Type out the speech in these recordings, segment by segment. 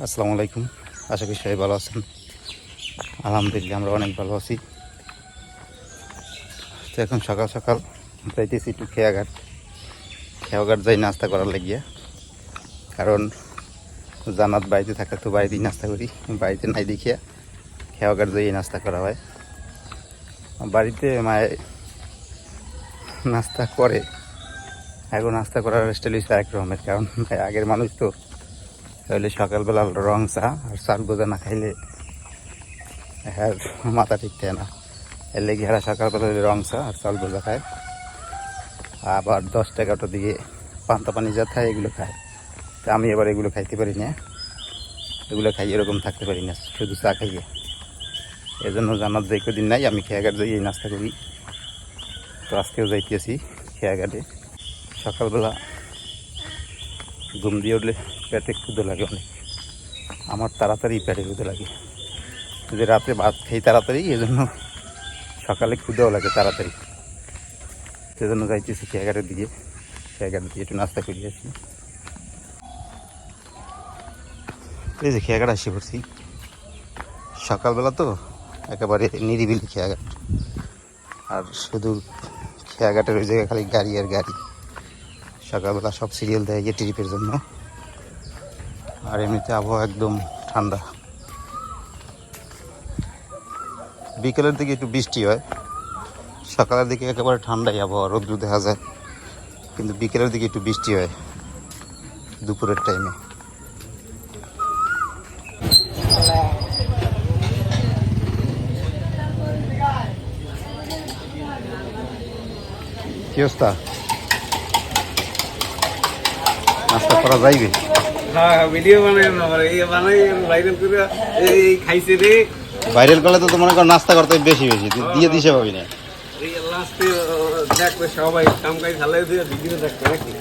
আসসালামু আলাইকুম। আশা করি সবাই ভালো আছেন। আলহামদুলিল্লাহ আমরা অনেক ভালো আছি। তো এখন সকাল সকাল যাইতেছি একটু খেয়াঘাট যাই নাস্তা করার লাগিয়া। কারণ জানাত বাড়িতে থাকলে তো বাড়িতেই নাস্তা করি, বাড়িতে নাই দেখিয়া খেয়াঘাট যাই নাস্তা করা হয়। বাড়িতে মায়ে নাস্তা করে, এখন নাস্তা করার স্টাইল হচ্ছে আরেক রকমের। কারণ আগের মানুষ তো তাহলে সকালবেলা রং চা আর চাল বোঝা না খাইলে হ্যাঁ মাথা ঠিক থাকে না। এর লেগে এরা সকালবেলা রং চা আর চাল বোঝা খায়, আবার 10-11টার দিকে পান্তা পানি যা খায় এগুলো খায়। তা আমি এবার এগুলো খাইতে পারি না, এগুলো খাই এরকম থাকতে পারি না, শুধু চা খাইয়ে। এই জন্য জানার যে কদিন নাই আমি খেয়াঘাট যাই এই নাস্তা করি। তো আজকেও যাইতেছি খেয়াঘাটে। সকালবেলা ঘুম দিয়ে উঠলে পেটে ক্ষুদে লাগে অনেক, আমার তাড়াতাড়ি পেটে ক্ষুদে লাগে, যে রাতে ভাত খাই তাড়াতাড়ি, এই জন্য সকালে ক্ষুদেও লাগে তাড়াতাড়ি। সেজন্য যাইতেছি খেয়াঘাটের দিকে, খেয়াঘাটের দিকে একটু নাস্তা করি আসি। এই যে খেয়াঘাট আসি পড়ছি, সকালবেলা তো একেবারে নিরিবিলি খেয়াঘাট, আর শুধু খেয়াঘাটের ওই জায়গায় খালি গাড়ি আর গাড়ি। সকালবেলা সব সিরিয়াল দেয় গিয়ে ট্রিপের জন্য, আর এমনিতে আবহাওয়া একদম ঠান্ডা। বিকেলের দিকে একটু বৃষ্টি হয়, সকালের দিকে একেবারে ঠান্ডাই আবহাওয়া, রোদ্র দেখা যায়, কিন্তু বিকেলের দিকে একটু বৃষ্টি হয় দুপুরের টাইমে। কি অবস্থা, নাস্তা করা যাইবে? ভিডিও বানাই ভাইরাল করে এই খাইছে রে। ভাইরাল করলে তো মনে করো নাস্তা করতে বেশি বেশি দিয়ে দিছে ভাবি না। এই লাস্টে দেখবে সবাই কাম কাজ চালাই দিয়ে ভিডিও দেখবে নাকি।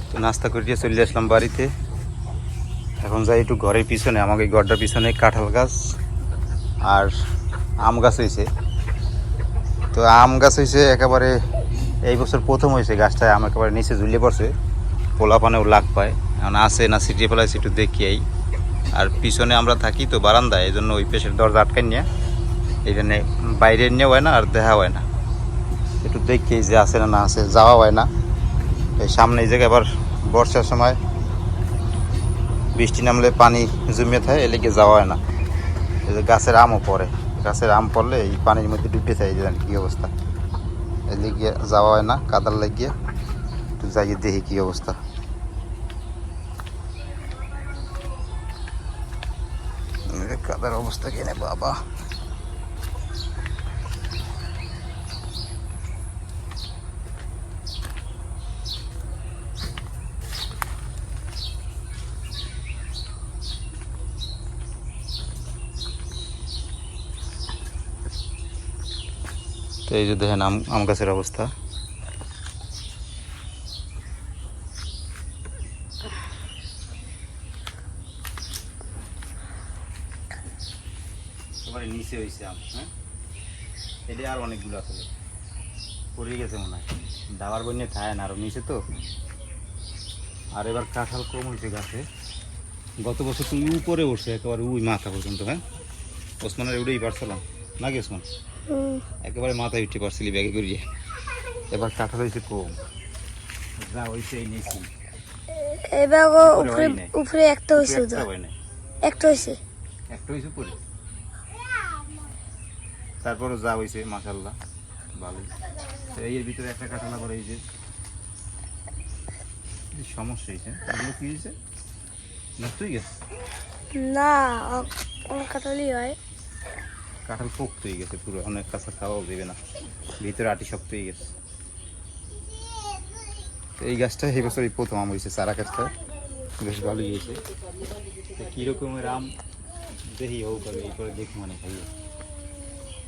তো নাস্তা করে চলে আসলাম বাড়িতে। এখন যাই একটু ঘরের পিছনে, আমাকে ঘরটার পিছনে কাঁঠাল গাছ আর আম গাছ হয়েছে। তো আম গাছ হয়েছে একেবারে এই বছর প্রথম হয়েছে, গাছটায় আম একেবারে নিচে ঝুলিয়ে পড়ছে, পোলা পানেও লাগ পায়। এখন আসে না ছিটিয়ে ফেলাইছে, একটু দেখিয়াই। আর পিছনে আমরা থাকি তো বারান্দায়, এই জন্য ওই পেশের দরজা আটকাই নিয়ে এইখানে বাইরে নিয়ে হয় না আর দেখা হয় না, একটু দেখিয়েই যে আসে না আছে, যাওয়া হয় না। এই সামনে এই জায়গায় আবার বর্ষার সময় বৃষ্টি নামলে পানি জমিয়ে থাকে, এদিকে যাওয়া হয় না। এই যে গাছের আমও পড়ে, গাছের আম পড়লে এই পানির মধ্যে ডুবে থাকে, জানেন কী অবস্থা। এদিকে যাওয়া হয় না, কাদার লাগিয়ে একটু যাইয়ে দেখি কী অবস্থা। কাদার অবস্থা কেনে বাবা। তো এই যে দেখেন আম গাছের অবস্থা। নিচে হয়েছে আম, হ্যাঁ এটা আর অনেকগুলো আসলে পড়ে গেছে মনে হয়, দাবার বন্যে খায় না, আরো নিচে তো। আর এবার কাঁঠাল কম হয়েছে গাছে, গত বছর তো উপরে উঠছে একেবারে ওই মাথা পর্যন্ত। হ্যাঁ ওসমানের উঠেই পারছিলাম নাকি ওসমান, একেবারে মাথায় উঠে পারছিলি ব্যাগে করিয়ে। এবার কাঁঠাল হয়েছে কম, যা হয়েছে এই নিচে এবার উপরে একটা হয়েছে, একটা হয়েছে উপরে, তারপরে যা হয়েছে মাশাআল্লাহ ভালোই। এর ভিতরে একটা কাঁঠাল আবার এই যে সমস্যা হয়েছে, এগুলো কি হয়েছে, নষ্ট হয়ে গেছে না, কাঁঠালই হয়। কাঁঠাল পোক্ত হয়ে গেছে পুরো, অনেক কাঁচা খাওয়াও দেবে না, ভিতরে আটি শক্ত হয়ে গেছে। এই গাছটা এই বছর এই প্রথম আম হয়েছে, চারা গাছটা বেশ ভালোই হয়েছে। কীরকমের আম দেখি হোক, এই করে দেখি মানে খাইয়ে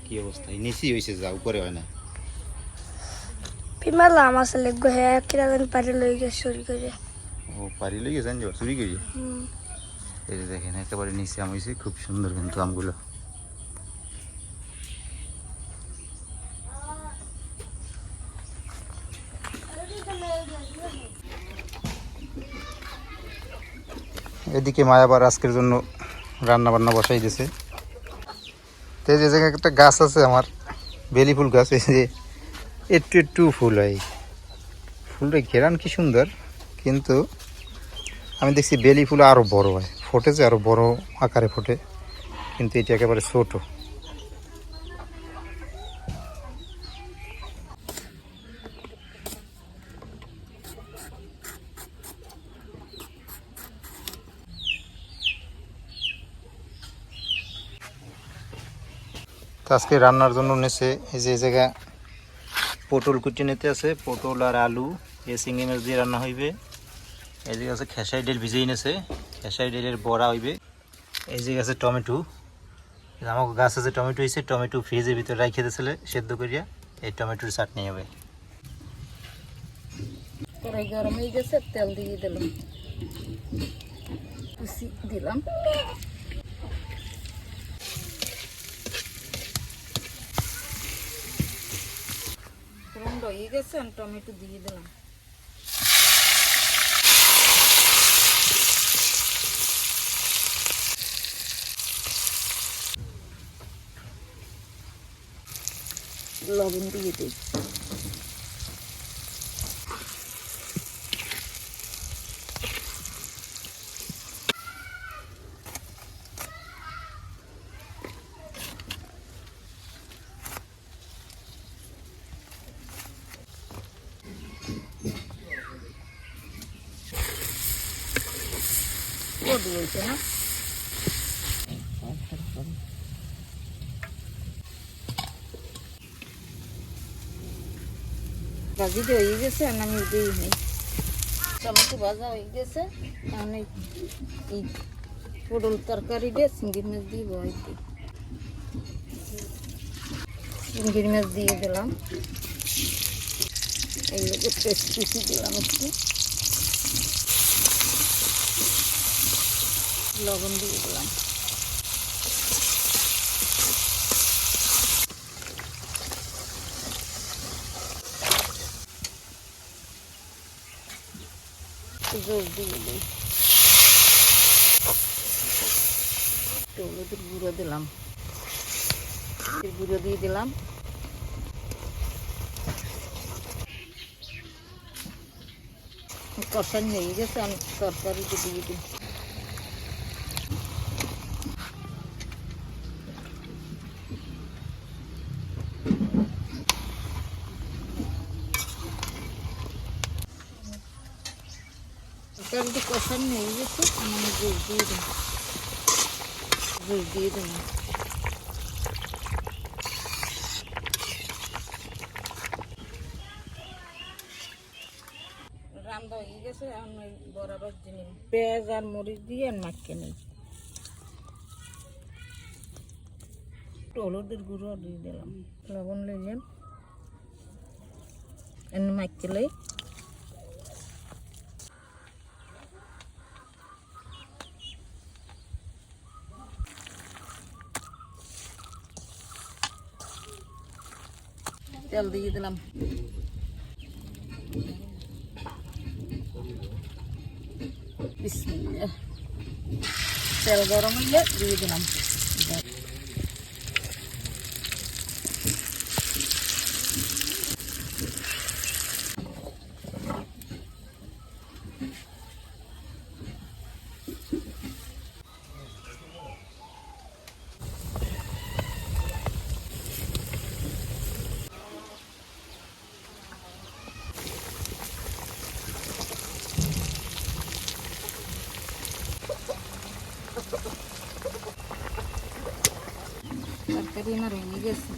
কি অবস্থা। নিচি হয়েছে, যা উপরে হয় না। পিমালাম আসলে কিরাদিন পারে লই গেছে চুরি করে। ও পারি লই গেছেন চুরি করি। এই যে দেখেন একেবারে নিচে আম হয়েছে, খুব সুন্দর কিন্তু আমগুলো। এদিকে মা আবার আজকের জন্য রান্না বান্না বসাই দিয়েছে। তো এই যে জায়গায় একটা গাছ আছে আমার, বেলি ফুল গাছ, এই যে একটু একটু ফুল হয়, ফুলটা ঘেরান কি সুন্দর, কিন্তু আমি দেখছি বেলি ফুল আরও বড় হয়, ফোটেছে আরও বড় আকারে ফোটে, কিন্তু এটি একেবারে ছোট। তো আজকে রান্নার জন্য নেছে এই যে জায়গা পটল কুটি নিতে আছে, পটল আর আলু এই চিংড়ি মাছ দিয়ে রান্না হইবে। এই যে আছে খেসারি ডাল ভিজেই নেছে, খেসারি ডালের বড়া হইবে। এই যে আছে টমেটো, আমার গাছ আছে টমেটো হয়েছে, টমেটো ফ্রিজের ভিতরে রাখি দিয়েছিল সেদ্ধ করিয়া, এই টমেটোর চাটনি হবে। কড়াই গরম হয়ে গেছে, তেল দিয়ে দিলাম, কুচি দিলাম, ফোড়ন হয়ে গেছে, আমি টমেটো দিয়ে দিলাম, লবণ দিয়ে দিই, হয়েছে না ভাজি হয়ে গেছে, আর আমি দিই নেই, টমেটো ভাজা হয়ে গেছে, আমি এই পটল তরকারি দিয়ে চিংড়ি মাছ দিয়ে বয় দিই, চিংড়ি মাছ দিয়ে দিলাম, এই পেস্ট কুচি দিলাম, একটু লবণ দিয়ে দিলাম, জল দিয়ে দিই, হলুদের গুঁড়ো দিলাম, গুঁড়ো দিয়ে দিলাম, কষান হয়ে গেছে, আমি তরকারিতে দিয়ে দিই, তরকারিতে কষান হয়ে গেছে, আমি জল দিয়ে দিই, জল দিয়ে দিলাম, রান্না হয়ে গেছে, আমি বরাবর দিই পেঁয়াজ আর মরিচ দিয়ে মাখিয়ে নিই, একটু হলুদের গুঁড়ো দিয়ে দিলাম, লবণ লইলাম, এনে মাখিয়ে লই, তেল দিয়ে দিলাম, বিসমিল্লাহ, তেল গরম হইলে দিয়ে দিলাম, তরকারি আমার হয়ে গেছে,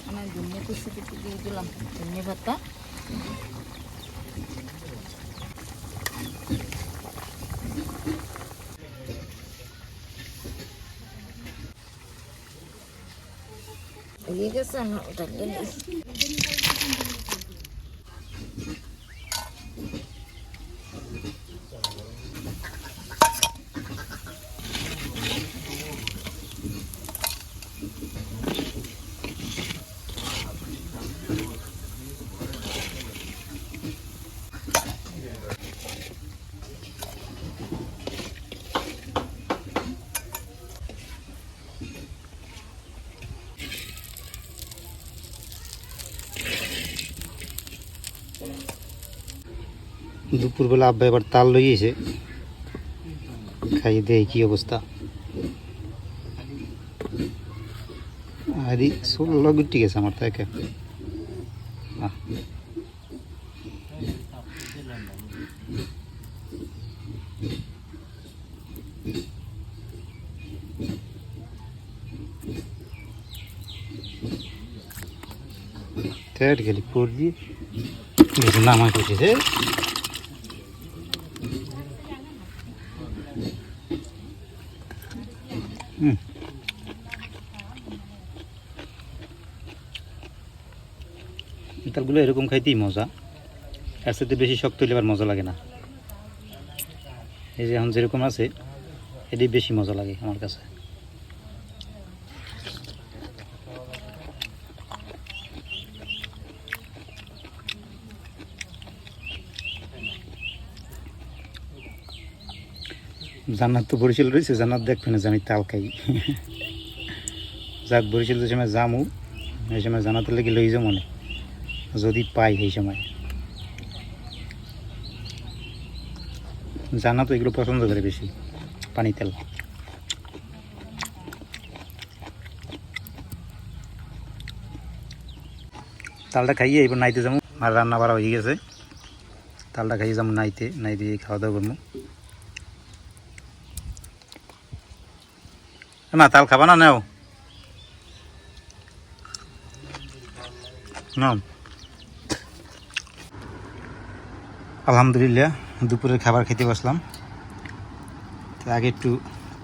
আমার ধনিয়া কুচি কুচি দিয়ে দিলাম, ধনিয়া পাতা, হয়ে গেছে, আমার ওটা নিয়ে দুপুরবেলা আব্বা এবার তাল লইয়েছে, খাইয়ে দেয় কি অবস্থা। আদি ষোলো গুটি গেছে আমার থেকে। তেট গেলি পড়বি বেশি নামাই করছে। তালগুলো এরকম খাইতেই মজা, এর সাথে বেশি শক্ত হলে আবার মজা লাগে না। এই যে এখন যেরকম আছে এটাই বেশি মজা লাগে আমার কাছে। জান্নাত তো বরিশাল রয়েছে, জান্নাত দেখবে না যে আমি তাল খাই। যাক বরিশাল যে সময় যামু এই সময় জান্নাতের লেগে লই যাও মনে, যদি পাই সেই সময়। জান্নাত এগুলো পছন্দ করে বেশি, পানি তেল। তালটা খাইয়ে এবার নাইতে যাবো, আর রান্না বাড়া হয়ে গেছে। তালটা খাইয়ে যাবো নাইতে, নাইতে খাওয়া দাওয়া করবো। না তাল খাবা না নেও না। আলহামদুলিল্লাহ দুপুরের খাবার খেতে বসলাম। তো আগে একটু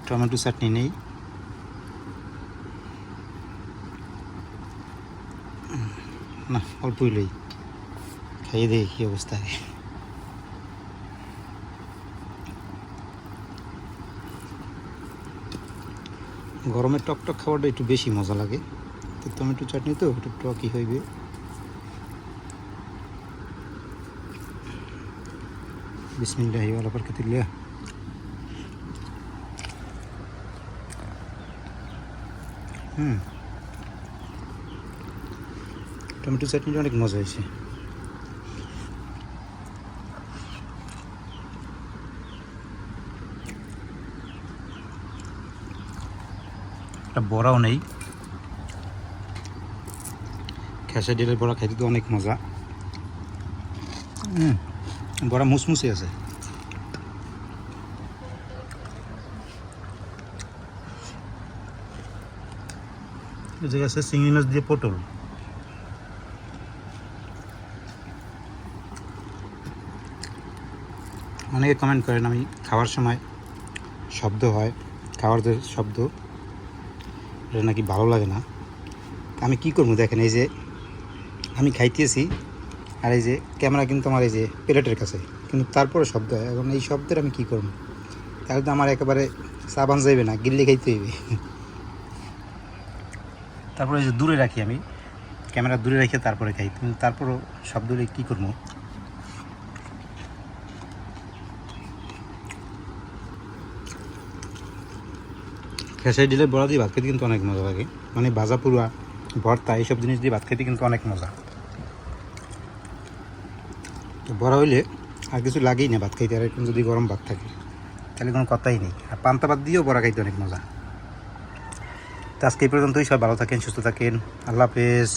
টমেটো চাটনি নেই। না অল্পই লই, খাইয়ে দেখি কী অবস্থা। গরমের টকটক খাবারটা একটু বেশি মজা লাগে। তো টমেটো চাটনি তো একটু টকই হইবে। বিসমিল্লাহি ওয়ালা বারাকাতুল্লাহ। টমেটো চাটনিটা অনেক মজা হয়েছে। একটা বড়াও নেই, খেসা ডিলের বড়া খাইতে তো অনেক মজা। বড়া মুসমুসে আছে। এই জায়গায় আছে চিংড়ি মাছ দিয়ে পটল। অনেকে কমেন্ট করেন আমি খাওয়ার সময় শব্দ হয়, খাওয়ার যে শব্দ এটা নাকি ভালো লাগে না। আমি কি করবো দেখেন, এই যে আমি খাইতেছি আর এই যে ক্যামেরা কিন্তু আমার এই যে প্লেটের কাছে, কিন্তু তারপরে শব্দ হয়। এখন এই শব্দের আমি কি করবো? তাহলে তো আমার একেবারে সাবান যাইবে না, গিল্লি খাইতে হইবে। তারপরে এই যে দূরে রাখি, আমি ক্যামেরা দূরে রেখে তারপরে খাই, কিন্তু তারপরও শব্দ হলে কী করবো? খেসারি ডিলের বড়া দিয়ে ভাত খেতে কিন্তু অনেক মজা লাগে, মানে ভাজা পুরা ভর্তা এইসব জিনিস দিয়ে ভাত খেতে কিন্তু অনেক মজা। তো বড়া হইলে আর কিছু লাগেই না ভাত খাইতে, আর এখন যদি গরম ভাত থাকে তাহলে কোনো কথাই নেই। আর পান্তা ভাত দিয়েও বড়া খাইতে অনেক মজা। তো আজকে এই পর্যন্তই, সব ভালো থাকেন, সুস্থ থাকেন, আল্লাহ হাফেজ।